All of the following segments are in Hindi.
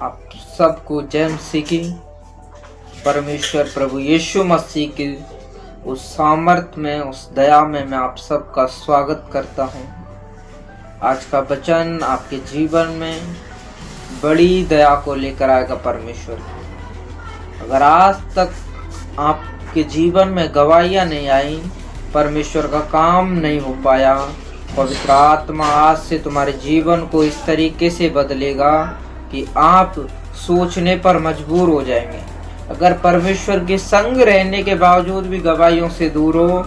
आप सबको जय मसीह की। परमेश्वर प्रभु यीशु मसीह की उस सामर्थ्य में, उस दया में मैं आप सबका स्वागत करता हूँ। आज का वचन आपके जीवन में बड़ी दया को लेकर आएगा परमेश्वर। अगर आज तक आपके जीवन में गवाहियाँ नहीं आई, परमेश्वर का काम नहीं हो पाया, पवित्र आत्मा आज से तुम्हारे जीवन को इस तरीके से बदलेगा कि आप सोचने पर मजबूर हो जाएंगे। अगर परमेश्वर के संग रहने के बावजूद भी गवाहियों से दूर हो,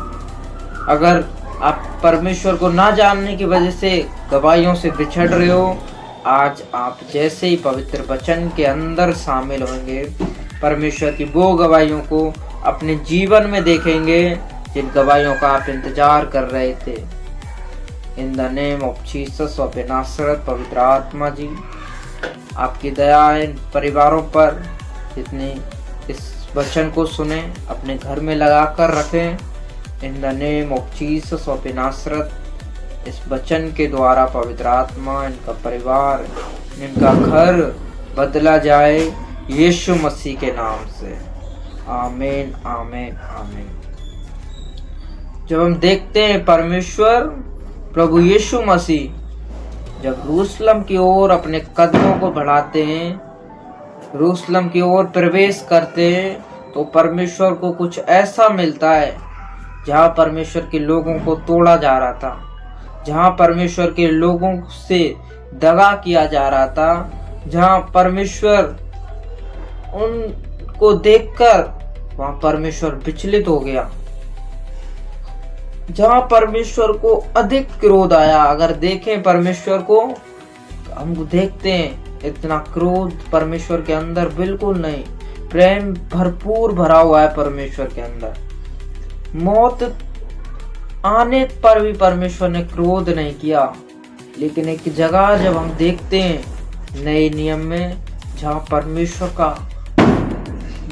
अगर आप परमेश्वर को ना जानने की वजह से गवाहियों से बिछड़ रहे हो, आज आप जैसे ही पवित्र वचन के अंदर शामिल होंगे, परमेश्वर की वो गवाहियों को अपने जीवन में देखेंगे जिन गवाहियों का आप इंतजार कर रहे थे। In the name of Jesus of Nazareth, पवित्र आत्मा जी आपकी दया इन परिवारों पर जितने इस वचन को सुने अपने घर में लगा कर रखें। In the name of Jesus of Nazareth, इस वचन के द्वारा पवित्र आत्मा इनका परिवार, इनका घर बदला जाए यीशु मसीह के नाम से। आमीन आमीन आमीन। जब हम देखते हैं परमेश्वर प्रभु यीशु मसीह जब यरूशलेम की ओर अपने कदमों को बढ़ाते हैं, यरूशलेम की ओर प्रवेश करते हैं, तो परमेश्वर को कुछ ऐसा मिलता है जहाँ परमेश्वर के लोगों को तोड़ा जा रहा था, जहाँ परमेश्वर के लोगों से दगा किया जा रहा था, जहाँ परमेश्वर उनको देखकर वहाँ परमेश्वर विचलित हो गया, जहाँ परमेश्वर को अधिक क्रोध आया। अगर देखें परमेश्वर को, हम देखते हैं इतना क्रोध परमेश्वर के अंदर बिल्कुल नहीं, प्रेम भरपूर भरा हुआ है परमेश्वर के अंदर। मौत आने पर भी परमेश्वर ने क्रोध नहीं किया। लेकिन एक जगह जब हम देखते हैं नए नियम में, जहाँ परमेश्वर का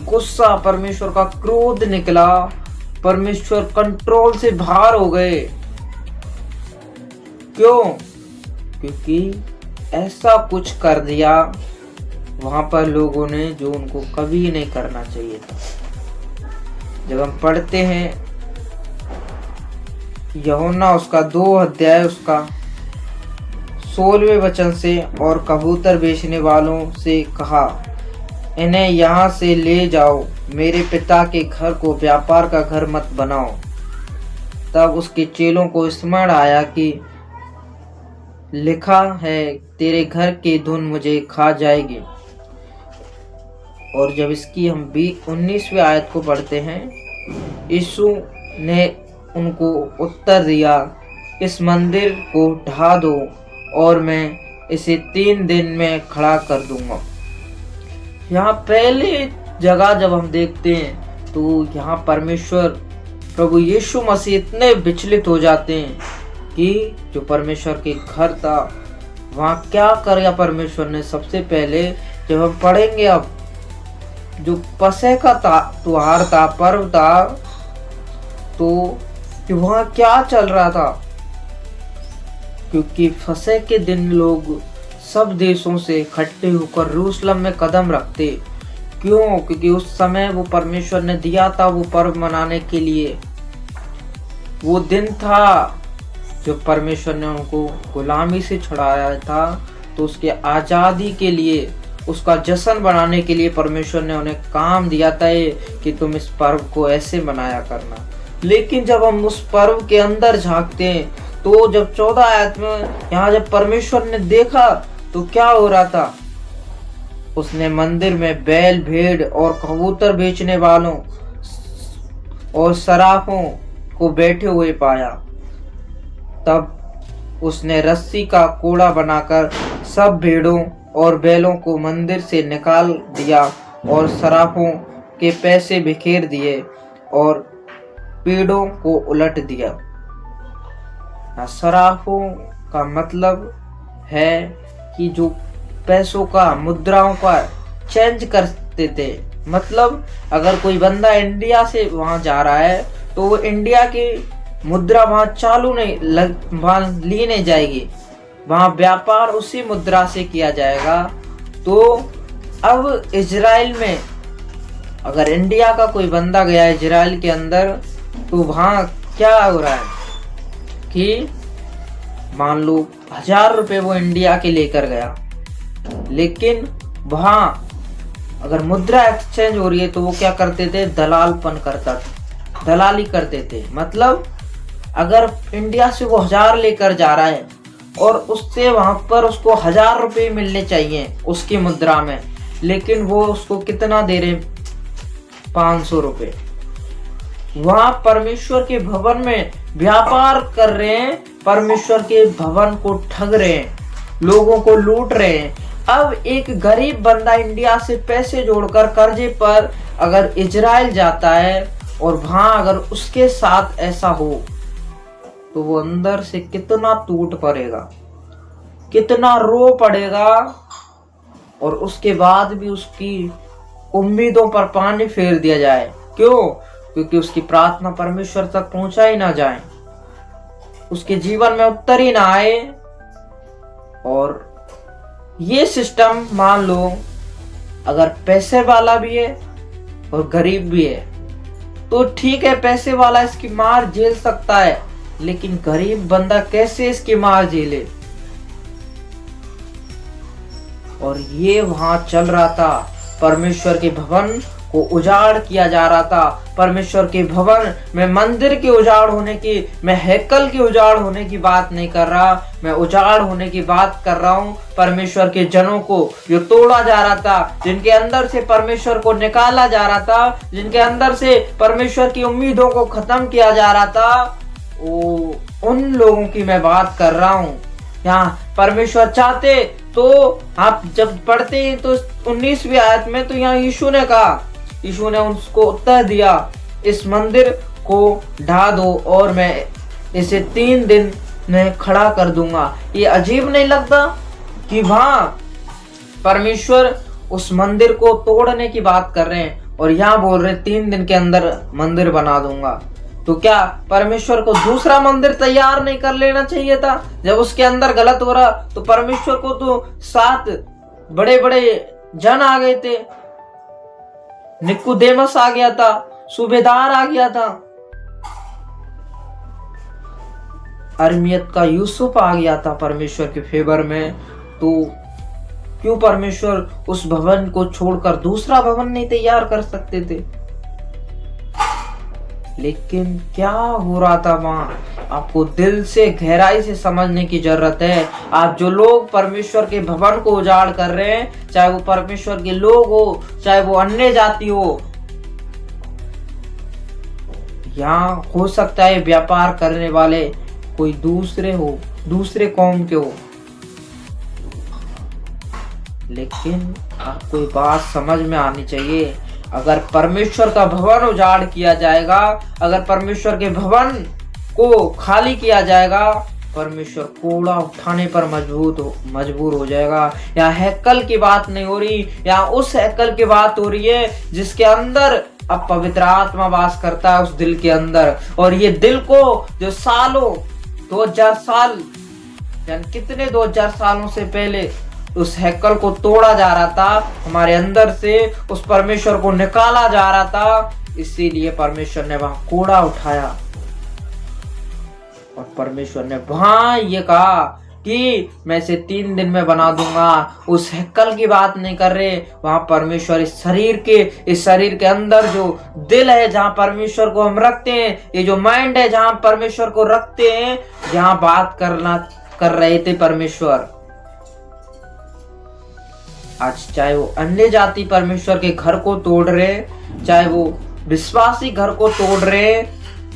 गुस्सा, परमेश्वर का क्रोध निकला, परमेश्वर कंट्रोल से बाहर हो गए। क्यों? क्योंकि ऐसा कुछ कर दिया वहां पर लोगों ने जो उनको कभी नहीं करना चाहिए था। जब हम पढ़ते हैं यूहन्ना उसका 2 अध्याय उसका 16वें वचन से, और कबूतर बेचने वालों से कहा, इन्हें यहाँ से ले जाओ, मेरे पिता के घर को व्यापार का घर मत बनाओ। तब उसके चेलों को स्मरण आया कि लिखा है, तेरे घर की धुन मुझे खा जाएगी। और जब इसकी हम 19वें आयत को पढ़ते हैं, यीशु ने उनको उत्तर दिया, इस मंदिर को ढा दो और मैं इसे 3 दिन में खड़ा कर दूंगा। यहाँ पहले जगह जब हम देखते हैं तो यहाँ परमेश्वर प्रभु यीशु मसीह इतने विचलित हो जाते हैं कि जो परमेश्वर के घर था वहाँ क्या कर परमेश्वर ने। सबसे पहले जब हम पढ़ेंगे, अब जो पसह का त्योहार था, पर्व था, तो वहाँ क्या चल रहा था, क्योंकि फसह के दिन लोग सब देशों से इकट्ठे होकर यरूशलेम में कदम रखते। क्यों? क्योंकि उस समय वो परमेश्वर ने दिया था वो पर्व मनाने के लिए। वो दिन था जो परमेश्वर ने उनको गुलामी से छुड़ाया था, तो उसके आज़ादी के लिए, उसका जश्न बनाने के लिए परमेश्वर ने उन्हें काम दिया था कि तुम इस पर्व को ऐसे मनाया करना। लेकिन जब हम उस पर्व के अंदर झांकते हैं तो जब 14 आयत में यहाँ जब परमेश्वर ने देखा तो क्या हो रहा था, उसने मंदिर में बैल, भेड़ और कबूतर बेचने वालों और सराफों को बैठे हुए पाया। तब उसने रस्सी का कोड़ा बनाकर सब भेड़ों और बैलों को मंदिर से निकाल दिया और सराफों के पैसे बिखेर दिए और पेड़ों को उलट दिया। सराफों का मतलब है कि जो पैसों का, मुद्राओं का चेंज करते थे। मतलब अगर कोई बंदा इंडिया से वहां जा रहा है तो वो इंडिया की मुद्रा वहां चालू नहीं, वहां ली नहीं जाएगी, वहां व्यापार उसी मुद्रा से किया जाएगा। तो अब इजराइल में अगर इंडिया का कोई बंदा गया इजराइल के अंदर, तो वहां क्या हो रहा है कि मान लो 1000 रुपये वो इंडिया के लेकर गया, लेकिन वहां अगर मुद्रा एक्सचेंज हो रही है तो वो क्या करते थे, दलाली करते थे। मतलब अगर इंडिया से वो 1000 लेकर जा रहा है और उससे वहां पर उसको 1000 रुपये मिलने चाहिए उसकी मुद्रा में, लेकिन वो उसको कितना दे रहे, 500 रुपये। वहां परमेश्वर के भवन में व्यापार कर रहे हैं, परमेश्वर के भवन को ठग रहे हैं, लोगों को लूट रहे हैं। अब एक गरीब बंदा इंडिया से पैसे जोड़कर कर्जे पर अगर इजराइल जाता है और वहां अगर उसके साथ ऐसा हो, तो वो अंदर से कितना टूट पड़ेगा, कितना रो पड़ेगा, और उसके बाद भी उसकी उम्मीदों पर पानी फेर दिया जाए। क्यों? क्योंकि उसकी प्रार्थना परमेश्वर तक पहुंचा ही ना जाए, उसके जीवन में उत्तर ही ना आए। और ये सिस्टम मान लो अगर पैसे वाला भी है और गरीब भी है तो ठीक है, पैसे वाला इसकी मार झेल सकता है, लेकिन गरीब बंदा कैसे इसकी मार झेले। और ये वहां चल रहा था, परमेश्वर के भवन को उजाड़ किया जा रहा था। परमेश्वर के भवन में मंदिर के उजाड़ होने की, मैं हैकल के उजाड़ होने की बात नहीं कर रहा, मैं उजाड़ होने की बात कर रहा हूँ। परमेश्वर के जनों को जो तोड़ा जा रहा था, जिनके अंदर से परमेश्वर को निकाला जा रहा था, जिनके अंदर से परमेश्वर की उम्मीदों को खत्म किया जा रहा था, वो उन लोगों की मैं बात कर रहा हूँ। यहाँ परमेश्वर चाहते तो आप जब पढ़ते हैं तो 19वीं आयत में तो यहाँ यीशु ने कहा, यीशु ने उसको उत्तर दिया, इस मंदिर को ढा दो और मैं इसे 3 दिन में खड़ा कर दूंगा। ये अजीब नहीं लगता कि वहां परमेश्वर उस मंदिर को तोड़ने की बात कर रहे हैं और यहाँ बोल रहे 3 दिन के अंदर मंदिर बना दूंगा। तो क्या परमेश्वर को दूसरा मंदिर तैयार नहीं कर लेना चाहिए था? जब उसके अंदर गलत हो रहा तो परमेश्वर को तो 7 बड़े बड़े जन आ गए थे, निकुदेमस आ गया था, सूबेदार आ गया था, अरमियत का यूसुफ आ गया था परमेश्वर के फेवर में। तो क्यों परमेश्वर उस भवन को छोड़कर दूसरा भवन नहीं तैयार कर सकते थे? लेकिन क्या हो रहा था वहां, आपको दिल से गहराई से समझने की जरूरत है। आप जो लोग परमेश्वर के भवन को उजाड़ कर रहे हैं, चाहे वो परमेश्वर के लोग हो, चाहे वो अन्य जाति हो, यहाँ हो सकता है व्यापार करने वाले कोई दूसरे हो, दूसरे कौम के हो, लेकिन आपको ये बात समझ में आनी चाहिए, अगर परमेश्वर का भवन उजाड़ किया जाएगा, अगर परमेश्वर के भवन को खाली किया जाएगा, परमेश्वर कोड़ा उठाने पर मजबूर हो जाएगा। यहाँ हैकल की बात नहीं हो रही, यहाँ उस हैकल की बात हो रही है जिसके अंदर अब पवित्र आत्मा वास करता है, उस दिल के अंदर। और ये दिल को जो सालों 2000 साल, कितने 2000 सालों से पहले उस हैकल को तोड़ा जा रहा था, हमारे अंदर से उस परमेश्वर को निकाला जा रहा था, इसीलिए परमेश्वर ने वहां कोड़ा उठाया और परमेश्वर ने वहां ये कहा कि मैं इसे 3 दिन में बना दूंगा। उस हैकल की बात नहीं कर रहे, वहां परमेश्वर इस शरीर के अंदर जो दिल है, जहां परमेश्वर को हम रखते हैं, ये जो माइंड है जहां परमेश्वर को रखते हैं, जहां बात कर रहे थे परमेश्वर। आज चाहे वो अन्य जाति परमेश्वर के घर को तोड़ रहे, चाहे वो विश्वासी घर को तोड़ रहे,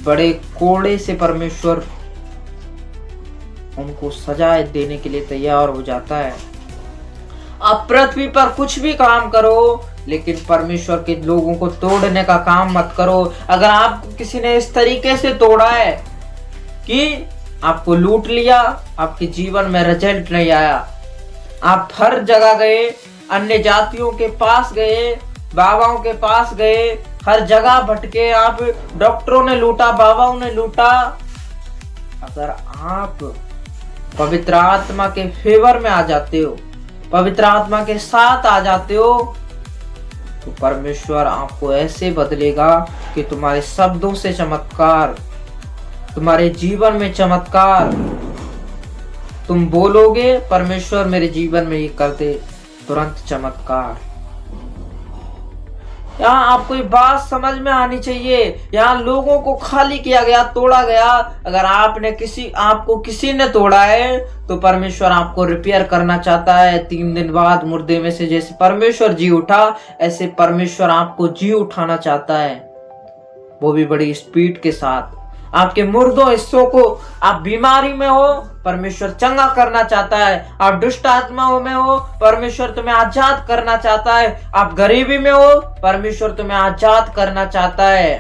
बड़े कोड़े से परमेश्वर उनको सजा देने के लिए तैयार हो जाता है। आप पृथ्वी पर कुछ भी काम करो, लेकिन परमेश्वर के लोगों को तोड़ने का काम मत करो। अगर आपको किसी ने इस तरीके से तोड़ा है कि आपको लूट लिया, आपके जीवन में रिजल्ट नहीं आया, आप हर जगह गए, अन्य जातियों के पास गए, बाबाओं के पास गए, हर जगह भटके, आप डॉक्टरों ने लूटा, बाबाओं ने लूटा। अगर आप पवित्र आत्मा के फेवर में आ जाते हो, पवित्र आत्मा के साथ आ जाते हो, तो परमेश्वर आपको ऐसे बदलेगा कि तुम्हारे शब्दों से चमत्कार, तुम्हारे जीवन में चमत्कार, तुम बोलोगे परमेश्वर मेरे जीवन में ये कर दे, तुरंत चमत्कार। यहाँ आपको ये बात समझ में आनी चाहिए, यहाँ लोगों को खाली किया गया, तोड़ा गया। अगर आपको किसी ने तोड़ा है तो परमेश्वर आपको रिपेयर करना चाहता है। 3 दिन बाद मुर्दे में से जैसे परमेश्वर जी उठा, ऐसे परमेश्वर आपको जी उठाना चाहता है, वो भी बड़ी स्पीड के साथ। आपके मुर्दों हिस्सों को, आप बीमारी में हो, परमेश्वर चंगा करना चाहता है। आप दुष्ट आत्माओं में हो, परमेश्वर तुम्हें आजाद करना चाहता है। आप गरीबी में हो, परमेश्वर तुम्हें आजाद करना चाहता है।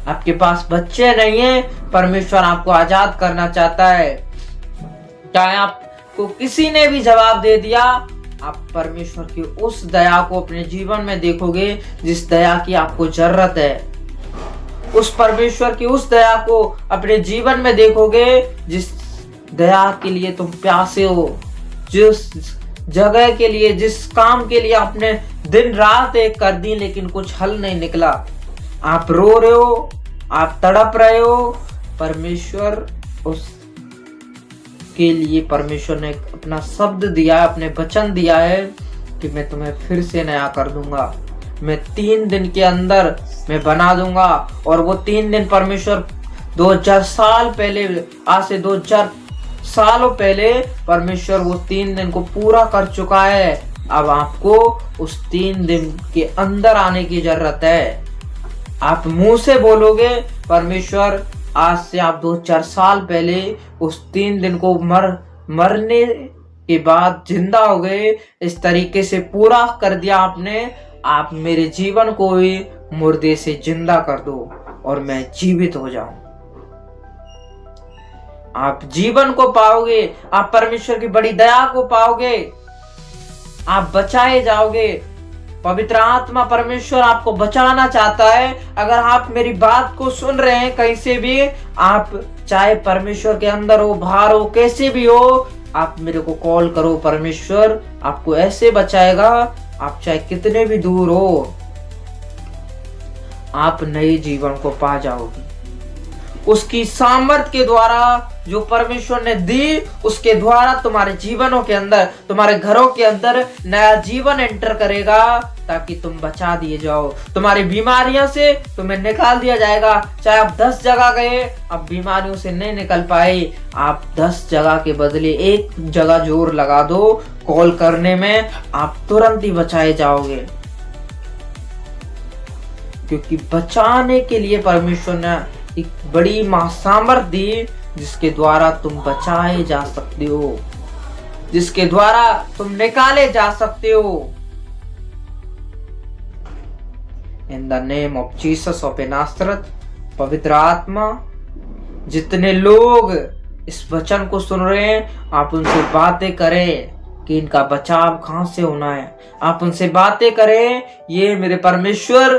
आपके पास बच्चे नहीं है, परमेश्वर आपको आजाद करना चाहता है। चाहे आपको किसी ने भी जवाब दे दिया, आप परमेश्वर की उस दया को अपने जीवन में देखोगे जिस दया की आपको जरूरत है। उस परमेश्वर की उस दया को अपने जीवन में देखोगे जिस दया के लिए तुम प्यासे हो, जिस जगह के लिए, जिस काम के लिए आपने दिन रात एक कर दी लेकिन कुछ हल नहीं निकला। आप रो रहे हो, आप तड़प रहे हो, परमेश्वर उस के लिए परमेश्वर ने अपना शब्द दिया, अपने वचन दिया है कि मैं तुम्हें फिर से नया कर दूंगा, मैं 3 दिन के अंदर मैं बना दूंगा। और वो 3 दिन परमेश्वर 2000 साल पहले, आज से 2000 सालों पहले परमेश्वर वो 3 दिन को पूरा कर चुका है। अब आपको उस 3 दिन के अंदर आने की जरूरत है। आप मुंह से बोलोगे परमेश्वर, आज से आप 2000 साल पहले उस 3 दिन को मरने के बाद जिंदा हो गए, इस तरीके से पूरा कर दिया आपने। आप मेरे जीवन को ही मुर्दे से जिंदा कर दो और मैं जीवित हो जाऊं। आप जीवन को पाओगे, आप परमेश्वर की बड़ी दया को पाओगे, आप बचाए जाओगे। पवित्र आत्मा परमेश्वर आपको बचाना चाहता है। अगर आप मेरी बात को सुन रहे हैं कहीं से भी, आप चाहे परमेश्वर के अंदर हो, बाहर हो, कैसे भी हो, आप मेरे को कॉल करो। परमेश्वर आपको ऐसे बचाएगा, आप चाहे कितने भी दूर हो, आप नए जीवन को पा जाओगे। उसकी सामर्थ के द्वारा जो परमेश्वर ने दी, उसके द्वारा तुम्हारे जीवनों के अंदर, तुम्हारे घरों के अंदर नया जीवन एंटर करेगा, ताकि तुम बचा दिए जाओ। तुम्हारी बीमारियों से तुम्हें निकाल दिया जाएगा। चाहे आप 10 जगह गए, अब बीमारियों से नहीं निकल पाए, आप 10 जगह के बदले 1 जगह जोर लगा दो कॉल करने में, आप तुरंत ही बचाए जाओगे। क्योंकि बचाने के लिए परमेश्वर ने एक बड़ी महासामर्थ दी, जिसके द्वारा तुम बचाए जा सकते हो, जिसके द्वारा तुम निकाले जा सकते हो। In the name of Jesus of Nazareth, पवित्र आत्मा, जितने लोग इस वचन को सुन रहे हैं, आप उनसे बातें करें कि इनका बचाव कहां से होना है। आप उनसे बातें करें, ये मेरे परमेश्वर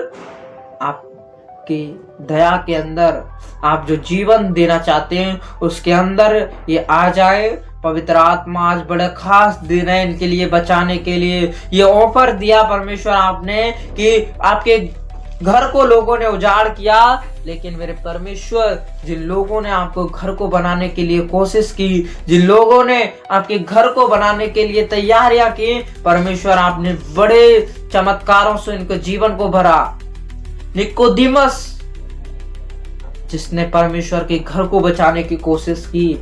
आपकी दया के अंदर आप जो जीवन देना चाहते हैं उसके अंदर ये आ जाए। पवित्र आत्मा आज बड़ा खास दिन है इनके लिए, बचाने के लिए ये ऑफर दिया परमेश्वर आपने कि आपके घर को लोगों ने उजाड़ किया, लेकिन मेरे परमेश्वर, जिन लोगों ने आपको घर को बनाने के लिए कोशिश की, जिन लोगों ने आपके घर को बनाने के लिए तैयारियां की, परमेश्वर आपने बड़े चमत्कारों से इनके जीवन को भरा। निकोदिमस, जिसने परमेश्वर के घर को बचाने की कोशिश की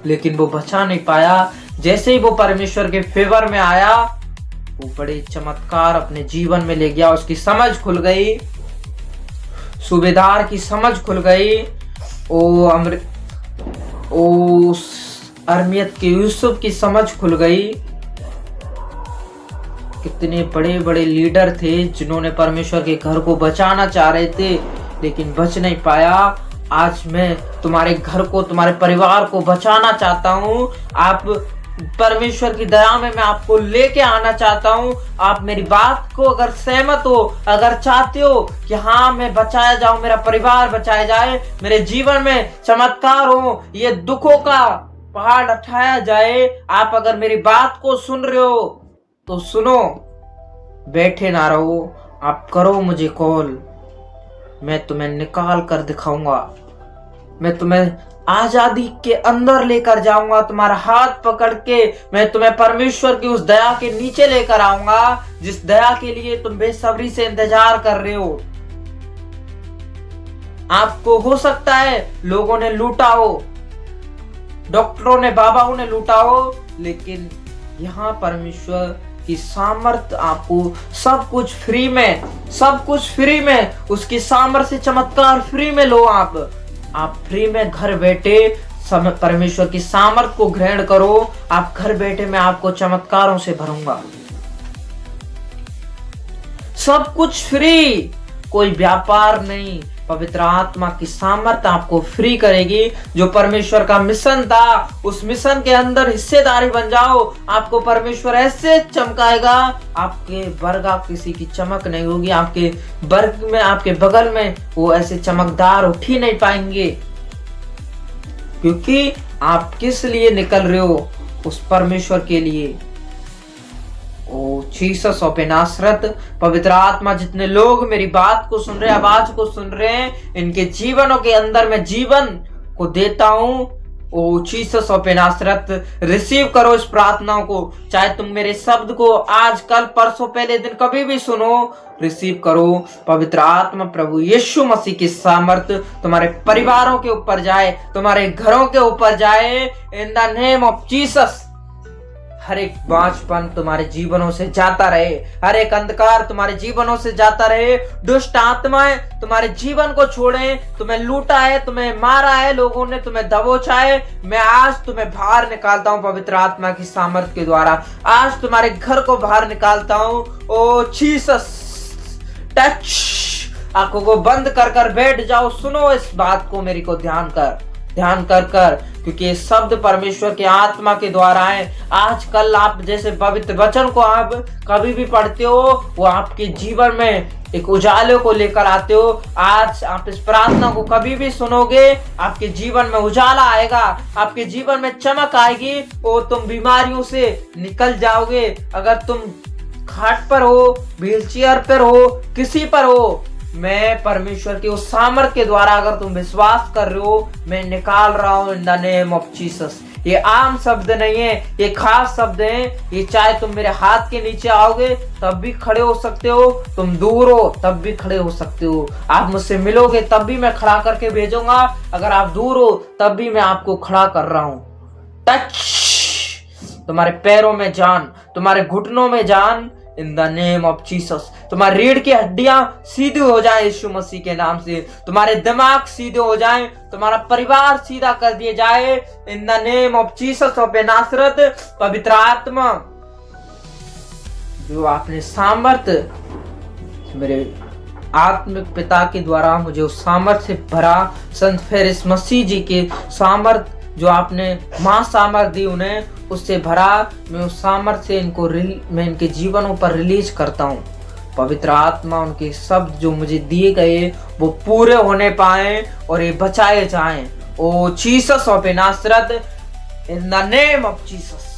लेकिन वो बचा नहीं पाया, जैसे ही वो परमेश्वर के फेवर में आया, वो बड़े चमत्कार अपने जीवन में ले गया। उसकी समझ खुल गई, सूबेदार की समझ खुल गई। अरमियत के यूसुफ की समझ खुल गई। कितने बड़े बड़े लीडर थे जिन्होंने परमेश्वर के घर को बचाना चाह रहे थे लेकिन बच नहीं पाया। आज मैं तुम्हारे घर को, तुम्हारे परिवार को बचाना चाहता हूँ। आप परमेश्वर की दया में मैं आपको लेके आना चाहता हूँ। आप मेरी बात को अगर सहमत हो, अगर चाहते हो कि हाँ मैं बचाया जाऊं, मेरा परिवार बचाया जाए, मेरे जीवन में चमत्कार हो, ये दुखों का पहाड़ उठाया जाए। आप अगर मेरी बात को सुन रहे हो तो सुनो, बैठे ना रहो, आप करो मुझे कॉल। मैं तुम्हें निकाल कर दिखाऊंगा, मैं तुम्हें आजादी के अंदर लेकर जाऊंगा, तुम्हारा हाथ पकड़ के मैं तुम्हें परमेश्वर की उस दया के नीचे लेकर आऊंगा, जिस दया के लिए तुम बेसब्री से इंतजार कर रहे हो। आपको हो सकता है लोगों ने लूटा हो, डॉक्टरों ने, बाबाओं ने लूटा हो, लेकिन यहाँ परमेश्वर की सामर्थ आपको सब कुछ फ्री में, सब कुछ फ्री में, उसकी सामर्थ्य चमत्कार फ्री में लो। आप फ्री में घर बैठे परमेश्वर की सामर्थ को ग्रहण करो। आप घर बैठे मैं आपको चमत्कारों से भरूंगा। सब कुछ फ्री, कोई व्यापार नहीं। पवित्र आत्मा की सामर्थ आपको फ्री करेगी। जो परमेश्वर का मिशन था, उस मिशन के अंदर हिस्सेदारी बन जाओ। आपको परमेश्वर ऐसे चमकाएगा, आपके बरगा किसी की चमक नहीं होगी। आपके बर्ग में, आपके बगल में वो ऐसे चमकदार उठ ही नहीं पाएंगे, क्योंकि आप किस लिए निकल रहे हो? उस परमेश्वर के लिए। ओ जीसस ऑफ नासरत, पवित्र आत्मा, जितने लोग मेरी बात को सुन रहे हैं, आवाज को सुन रहे हैं, इनके जीवनों के अंदर मैं जीवन को देता हूं। ओ जीसस ऑफ नासरत, रिसीव करो इस प्रार्थनाओं को। चाहे तुम मेरे शब्द को आज, कल, परसों, पहले दिन कभी भी सुनो, रिसीव करो। पवित्र आत्मा प्रभु यीशु मसीह की सामर्थ तुम्हारे परिवारों के ऊपर जाए, तुम्हारे घरों के ऊपर जाए, in the name of Jesus. हर एक बांझपन तुम्हारे जीवनों से जाता रहे, हर एक अंधकार तुम्हारे जीवनों से जाता रहे। दुष्ट आत्माएं तुम्हारे जीवन को छोड़े। तुम्हें लूटा है, तुम्हें मारा है, लोगों ने तुम्हें दबोचा है, मैं आज तुम्हें बाहर निकालता हूं पवित्र आत्मा की सामर्थ के द्वारा। आज तुम्हारे घर को बाहर निकालता हूं। ओ जीसस, टच। आंखों को बंद कर कर बैठ जाओ, सुनो इस बात को, मेरी को ध्यान कर, क्योंकि ये शब्द परमेश्वर के आत्मा के द्वारा है। आज कल आप जैसे पवित्र वचन को आप कभी भी पढ़ते हो, वो आपके जीवन में एक उजाले को लेकर आते हो। आज आप इस प्रार्थना को कभी भी सुनोगे, आपके जीवन में उजाला आएगा, आपके जीवन में चमक आएगी और तुम बीमारियों से निकल जाओगे। अगर तुम खाट पर हो, व्हील चेयर पर हो, किसी पर हो, मैं परमेश्वर की उस सामर्थ के द्वारा अगर तुम विश्वास कर रहे हो, मैं निकाल रहा हूं इन द नेम ऑफ जीसस। ये आम शब्द नहीं है, ये खास शब्द है। ये चाहे तुम मेरे हाथ के नीचे आओगे तब भी खड़े हो सकते हो, तुम दूर हो तब भी खड़े हो सकते हो, आप मुझसे मिलोगे तब भी मैं खड़ा करके भेजूंगा, अगर आप दूर हो तब भी मैं आपको खड़ा कर रहा हूं। टच, तुम्हारे पैरों में जान, तुम्हारे घुटनों में जान, इन द नेम ऑफ जीसस। तुम्हारी रीढ़ की हड्डियां सीधी हो जाए यीशु मसीह के नाम से, तुम्हारे दिमाग सीधे हो जाएं, तुम्हारा परिवार सीधा कर दिया जाए in the name of Jesus of Nazareth. पवित्र आत्मा, जो आपने सामर्थ मेरे आत्मिक पिता के द्वारा मुझे उस सामर्थ से भरा, संत फेरिस मसीह जी के सामर्थ जो आपने मां सामर्थ दी उन्हें, उससे भरा, मैं उस सामर्थ से मैं इनके जीवनों पर रिलीज करता हूँ। पवित्र आत्मा, उनके शब्द जो मुझे दिए गए वो पूरे होने पाए और ये बचाए जाएं। Oh Jesus of Nazareth, in the name of Jesus.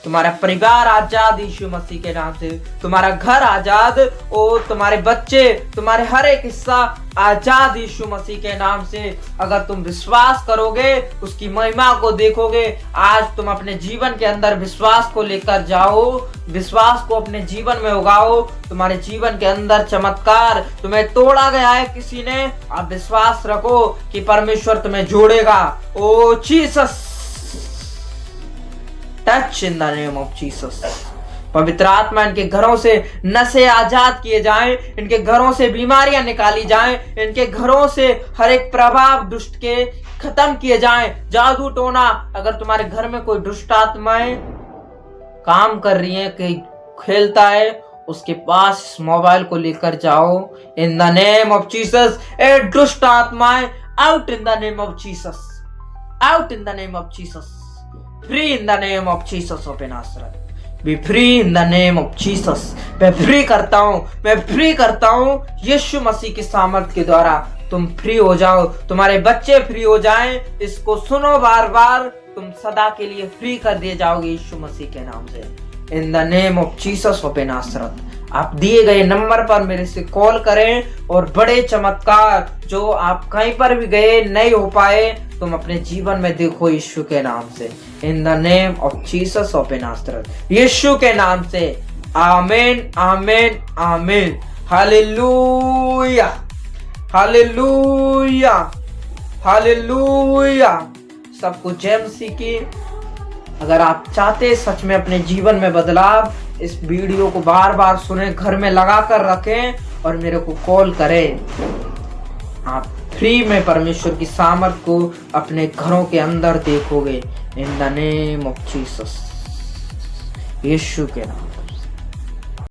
तुम्हारा परिवार आजाद यीशु मसीह के नाम से, तुम्हारा घर आजाद, और तुम्हारे बच्चे, तुम्हारे हर एक हिस्सा आजाद यीशु मसीह के नाम से। अगर तुम विश्वास करोगे, उसकी महिमा को देखोगे, आज तुम अपने जीवन के अंदर विश्वास को लेकर जाओ, विश्वास को अपने जीवन में उगाओ, तुम्हारे जीवन के अंदर चमत्कार। तुम्हें तोड़ा गया है किसी ने, आप विश्वास रखो कि परमेश्वर तुम्हें जोड़ेगा। Oh Jesus, touch in the name of Jesus. पवित्र आत्मा, इनके घरों से नशे आजाद किए जाएं, इनके घरों से बीमारियां निकाली जाएं, इनके घरों से हर एक प्रभाव दुष्ट के खत्म किए जाएं। जादू टोना, अगर तुम्हारे घर में कोई दुष्ट आत्माएं काम कर रही हैं, कोई खेलता है, उसके पास इस मोबाइल को लेकर जाओ in the name of Jesus. ए दुष्ट आत्माएं, out in the name of Jesus, out in the name of Jesus. Free in the name of Jesus of Nazareth. Be free in the name of Jesus. मैं फ्री करता हूँ, मैं फ्री करता हूँ यीशु मसीह की सामर्थ के द्वारा। तुम फ्री हो जाओ, तुम्हारे बच्चे फ्री हो जाएं। इसको सुनो बार बार, तुम सदा के लिए फ्री कर दिए जाओगे यीशु मसीह के नाम से। In the name of Jesus of Nazareth. आप दिए गए नंबर पर मेरे से कॉल करें और बड़े चमत्कार जो आप कहीं पर भी गए नहीं हो पाए, तुम अपने जीवन में देखो यीशु के नाम से। In the name of Jesus of Nazareth, यीशु के नाम से। आमीन आमीन आमीन। हालेलुया हालेलुया हालेलुया। सबको जय मसीह की। अगर आप चाहते सच में अपने जीवन में बदलाव, इस वीडियो को बार बार सुने, घर में लगा कर रखें और मेरे को कॉल करें। आप फ्री में परमेश्वर की सामर्थ को अपने घरों के अंदर देखोगे। In the name of Jesus, यीशु के नाम।